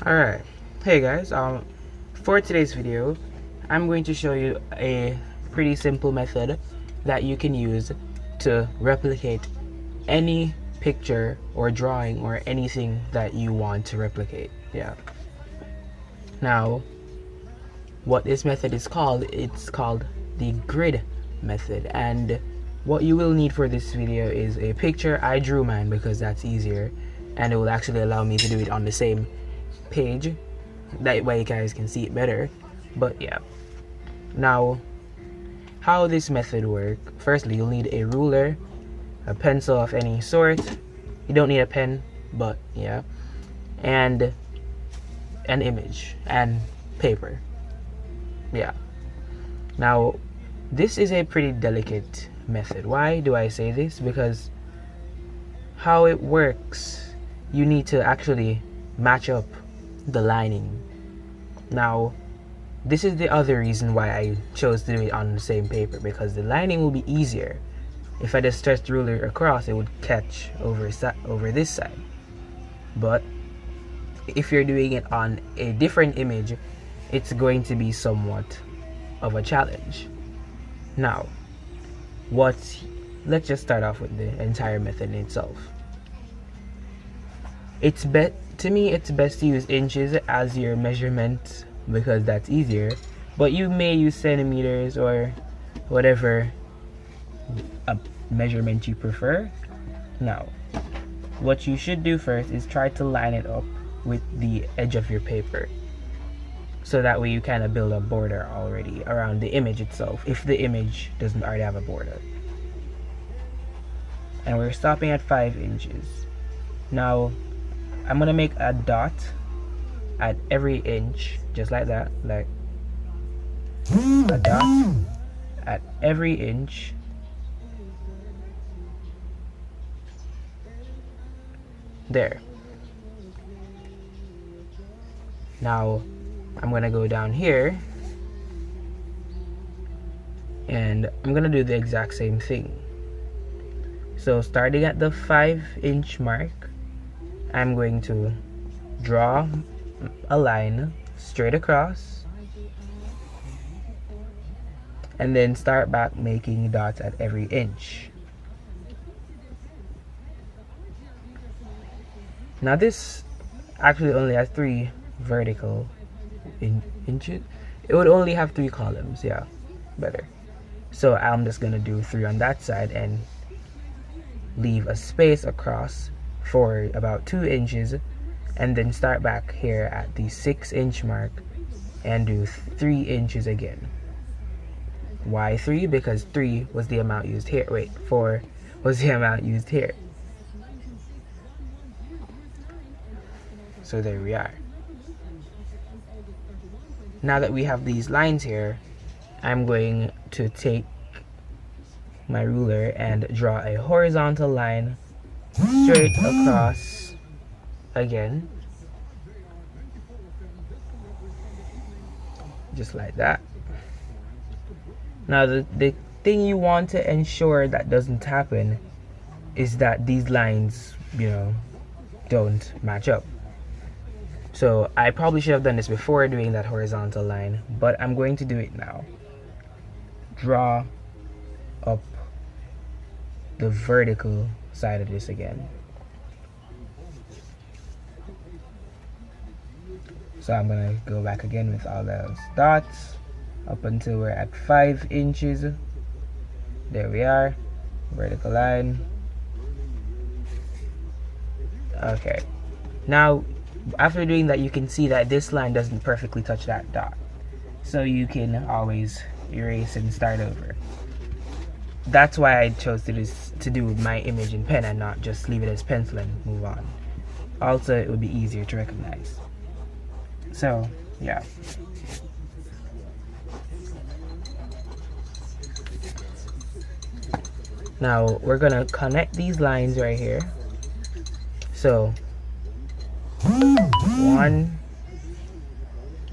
Alright, hey guys, for today's video, I'm going to show you a pretty simple method that you can use to replicate any picture or drawing or anything that you want to replicate. Yeah. Now, what this method is called, it's called the grid method, and what you will need for this video is a picture. I drew mine because that's easier, and it will actually allow me to do it on the same page, that way you guys can see it better. But yeah, now how this method works: firstly, you'll need a ruler, a pencil of any sort. You don't need a pen, but yeah, and an image and paper. Yeah. Now, this is a pretty delicate method. Why do I say this? Because how it works, you need to actually match up the lining. Now, this is the other reason why I chose to do it on the same paper, because the lining will be easier. If I just stretched the ruler across, it would catch over this side. But if you're doing it on a different image, it's going to be somewhat of a challenge. Now, let's just start off with the entire method in itself. To me, it's best to use inches as your measurement because that's easier, but you may use centimeters or whatever a measurement you prefer. Now, what you should do first is try to line it up with the edge of your paper, so that way you kind of build a border already around the image itself, if the image doesn't already have a border. And we're stopping at 5 inches. Now, I'm gonna make a dot at every inch, just like that, like a dot at every inch. There. Now, I'm gonna go down here and I'm gonna do the exact same thing. So starting at the 5-inch mark, I'm going to draw a line straight across and then start back making dots at every inch. Now this actually only has 3 vertical inches. It would only have 3 columns. Yeah, better. So I'm just gonna do 3 on that side and leave a space across for about 2 inches, and then start back here at the 6-inch mark and do 3 inches again. Why 3? Because 3 was the amount used here. Wait, 4 was the amount used here. So there we are. Now that we have these lines here, I'm going to take my ruler and draw a horizontal line straight across again, just like that. Now the thing you want to ensure that doesn't happen is that these lines, don't match up. So I probably should have done this before doing that horizontal line, but I'm going to do it now. Draw up the vertical side of this again. So I'm gonna go back again with all those dots up until we're at 5 inches. There we are, vertical line. Okay, now after doing that, you can see that this line doesn't perfectly touch that dot, so you can always erase and start over. That's why I chose to do my image in pen and not just leave it as pencil and move on. Also, it would be easier to recognize. So yeah, now we're gonna connect these lines right here. So 1,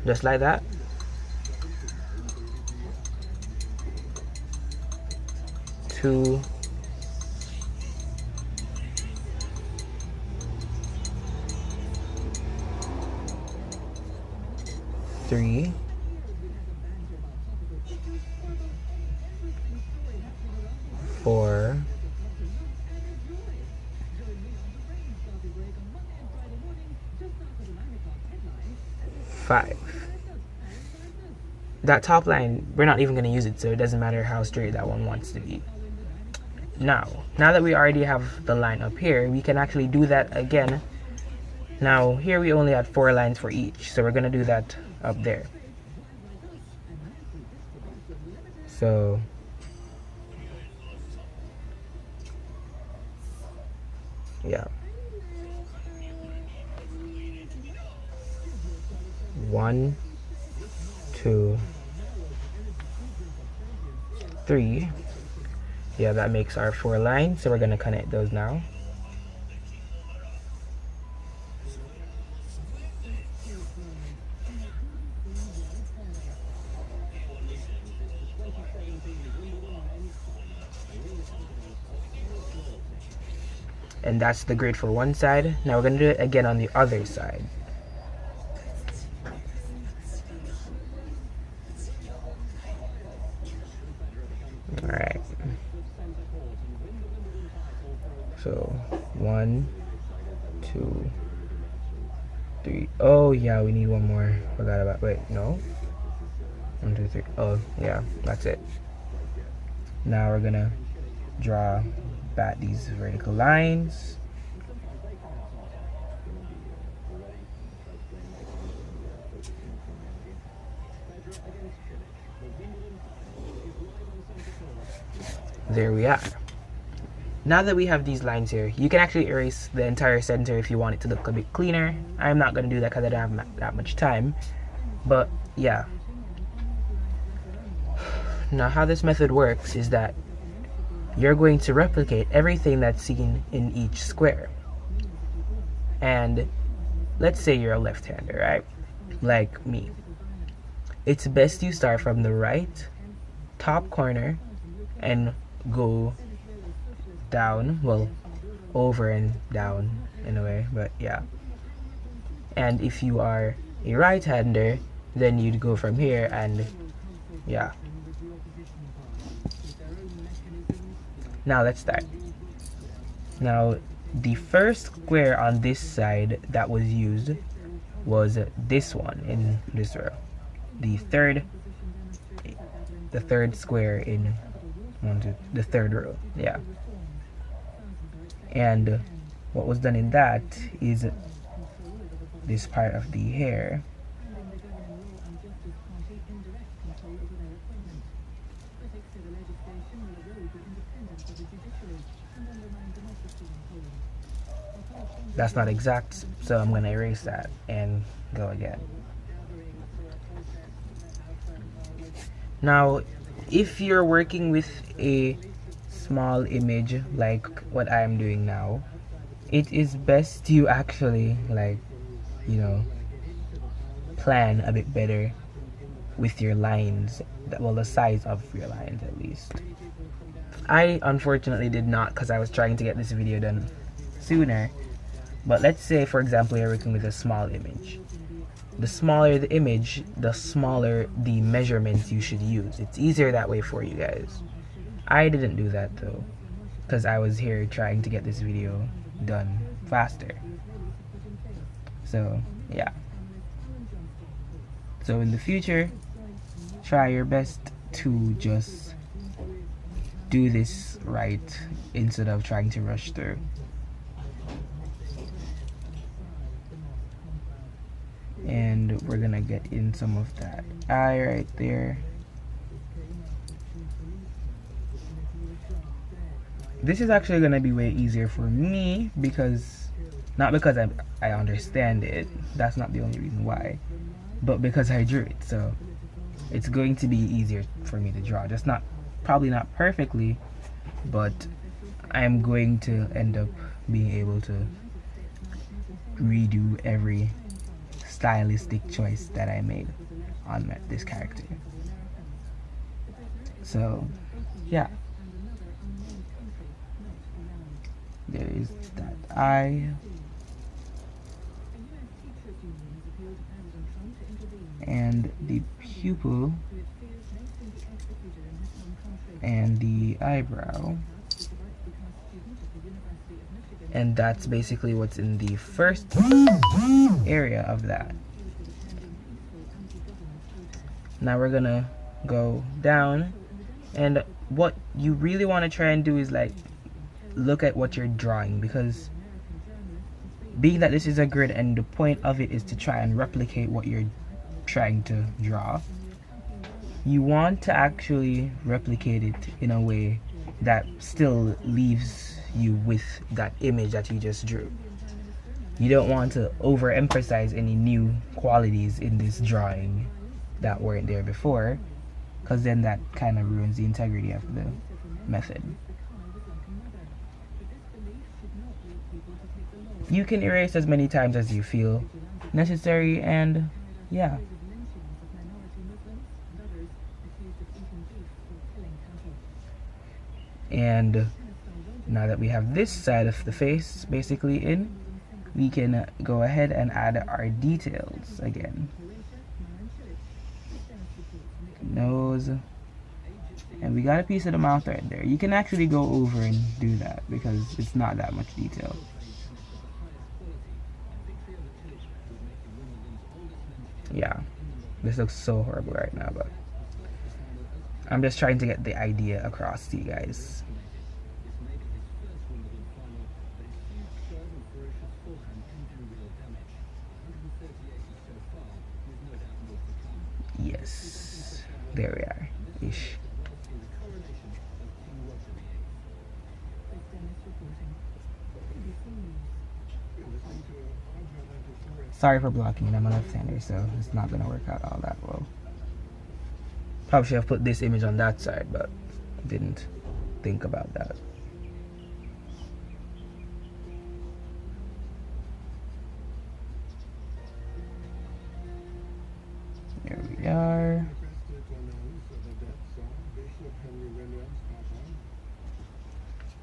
just like that. 2, 3, 3, 4, 5. That top line, we're not even going to use it, so it doesn't matter how straight that one wants to be. Now that we already have the line up here, we can actually do that again. Now here we only had 4 lines for each, so we're going to do that up there. So yeah, 1, 2, 3. Yeah, that makes our 4 lines, so we're going to connect those now. And that's the grid for one side. Now we're going to do it again on the other side. Alright. So 1, 2, 3. Oh yeah, we need one more. Forgot about. Wait, no. 1, 2, 3. Oh yeah, that's it. Now we're gonna draw back these vertical lines. There we are. Now that we have these lines here, you can actually erase the entire center if you want it to look a bit cleaner. I'm not going to do that because I don't have that much time. But yeah. Now how this method works is that you're going to replicate everything that's seen in each square. And let's say you're a left-hander, right? Like me. It's best you start from the right top corner and go down, well, over and down in a way, but yeah. And if you are a right-hander, then you'd go from here and yeah. Now let's start. Now the first square on this side that was used was this one in this row. The third square in the third row, yeah. And what was done in that is this part of the hair. That's not exact, so I'm going to erase that and go again. Now, if you're working with a small image like what I'm doing now, it is best to actually, like, you know, plan a bit better with your lines, well, the size of your lines at least. I unfortunately did not, because I was trying to get this video done sooner. But let's say, for example, you're working with a small image. The smaller the image, the smaller the measurements you should use. It's easier that way for you guys. I didn't do that though, because I was here trying to get this video done faster. So yeah. So in the future, try your best to just do this right instead of trying to rush through. And we're gonna get in some of that eye right there. This is actually gonna be way easier for me because, not because I understand it, that's not the only reason why, but because I drew it. So it's going to be easier for me to draw, just probably not perfectly, but I'm going to end up being able to redo every stylistic choice that I made on this character. So yeah, there is that eye. and the pupil and the eyebrow, and that's basically what's in the first area of that. Now we're gonna go down, and what you really want to try and do is like look at what you're drawing, because being that this is a grid and the point of it is to try and replicate what you're trying to draw, you want to actually replicate it in a way that still leaves you with that image that you just drew. You don't want to overemphasize any new qualities in this drawing that weren't there before, because then that kind of ruins the integrity of the method. You can erase as many times as you feel necessary, and yeah. And now that we have this side of the face basically in, we can go ahead and add our details again. Nose, and we got a piece of the mouth right there. You can actually go over and do that because it's not that much detail. Yeah, this looks so horrible right now, but I'm just trying to get the idea across to you guys. Yes, there we are, ish. Sorry for blocking, I'm a left-hander, so it's not gonna work out all that well. Probably should have put this image on that side, but didn't think about that. There we are.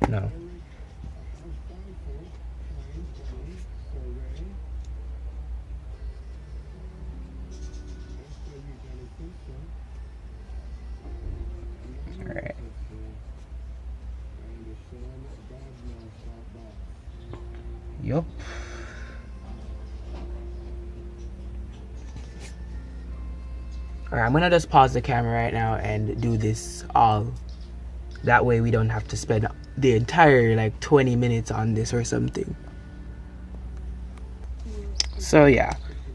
No. Alright. Yup. Alright, I'm gonna just pause the camera right now and do this all. That way we don't have to spend the entire like 20 minutes on this or something. So yeah,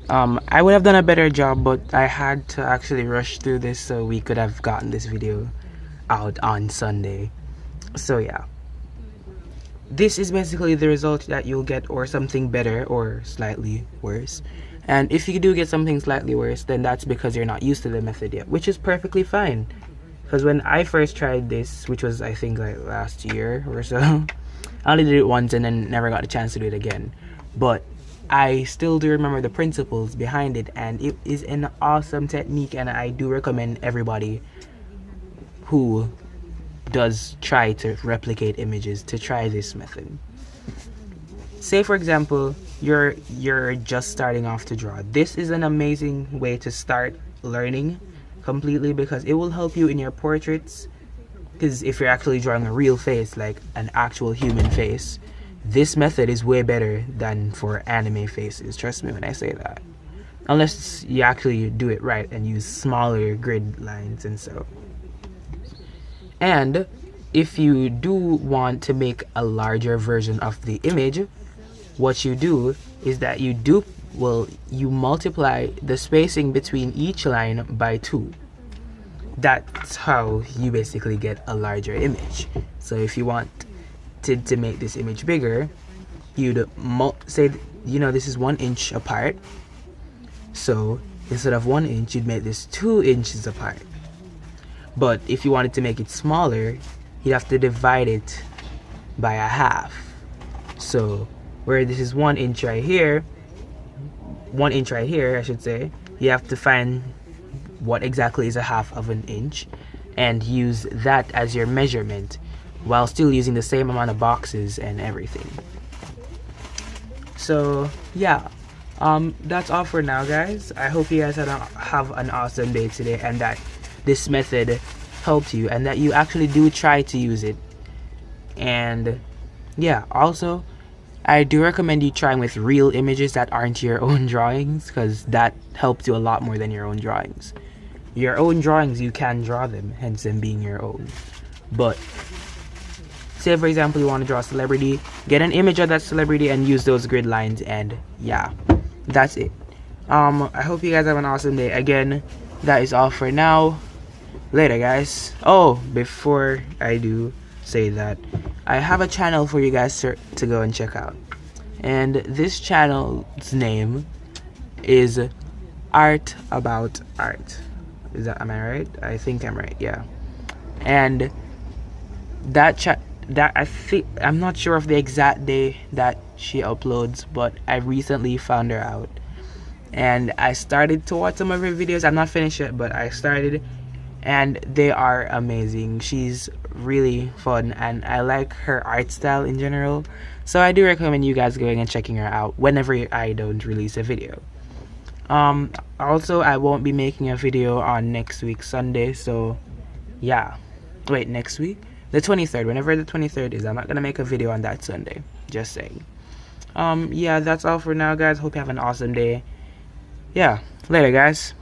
I would have done a better job, but I had to actually rush through this so we could have gotten this video out on Sunday. So yeah, this is basically the result that you'll get, or something better or slightly worse. And if you do get something slightly worse, then that's because you're not used to the method yet, which is perfectly fine. Because when I first tried this, which was I think like last year or so, I only did it once and then never got a chance to do it again. But I still do remember the principles behind it, and it is an awesome technique, and I do recommend everybody who does try to replicate images to try this method. Say for example, you're just starting off to draw. This is an amazing way to start learning completely, because it will help you in your portraits. Because if you're actually drawing a real face, like an actual human face, this method is way better than for anime faces. Trust me when I say that. Unless you actually do it right and use smaller grid lines and so. And if you do want to make a larger version of the image, what you do is that you multiply the spacing between each line by 2. That's how you basically get a larger image. So if you want to make this image bigger, you'd say, you know, this is 1 inch apart. So instead of 1 inch, you'd make this 2 inches apart. But if you wanted to make it smaller, you'd have to divide it by a half. So where this is 1 inch right here, 1 inch right here, I should say, you have to find what exactly is a half of an inch and use that as your measurement, while still using the same amount of boxes and everything. So yeah, That's all for now, guys. I hope you guys have an awesome day today, and that this method helped you, and that you actually do try to use it. And yeah, also I do recommend you trying with real images that aren't your own drawings, because that helps you a lot more than your own drawings. Your own drawings, you can draw them, hence them being your own. But say for example you want to draw a celebrity, get an image of that celebrity and use those grid lines, and yeah, that's it. I hope you guys have an awesome day. Again, that is all for now. Later, guys. Oh, before I do say that, I have a channel for you guys to go and check out, and this channel's name is Art About Art. Am I right? I think I'm right, yeah. And I'm not sure of the exact day that she uploads, but I recently found her out, and I started to watch some of her videos. I'm not finished yet, but I started, and they are amazing. She's really fun, and I like her art style in general, so I do recommend you guys going and checking her out whenever I don't release a video. Also, I won't be making a video on next week Sunday, so yeah. Wait, next week? The 23rd, whenever the 23rd is, I'm not gonna make a video on that Sunday. Just saying. Yeah, that's all for now, guys. Hope you have an awesome day. Yeah, later, guys.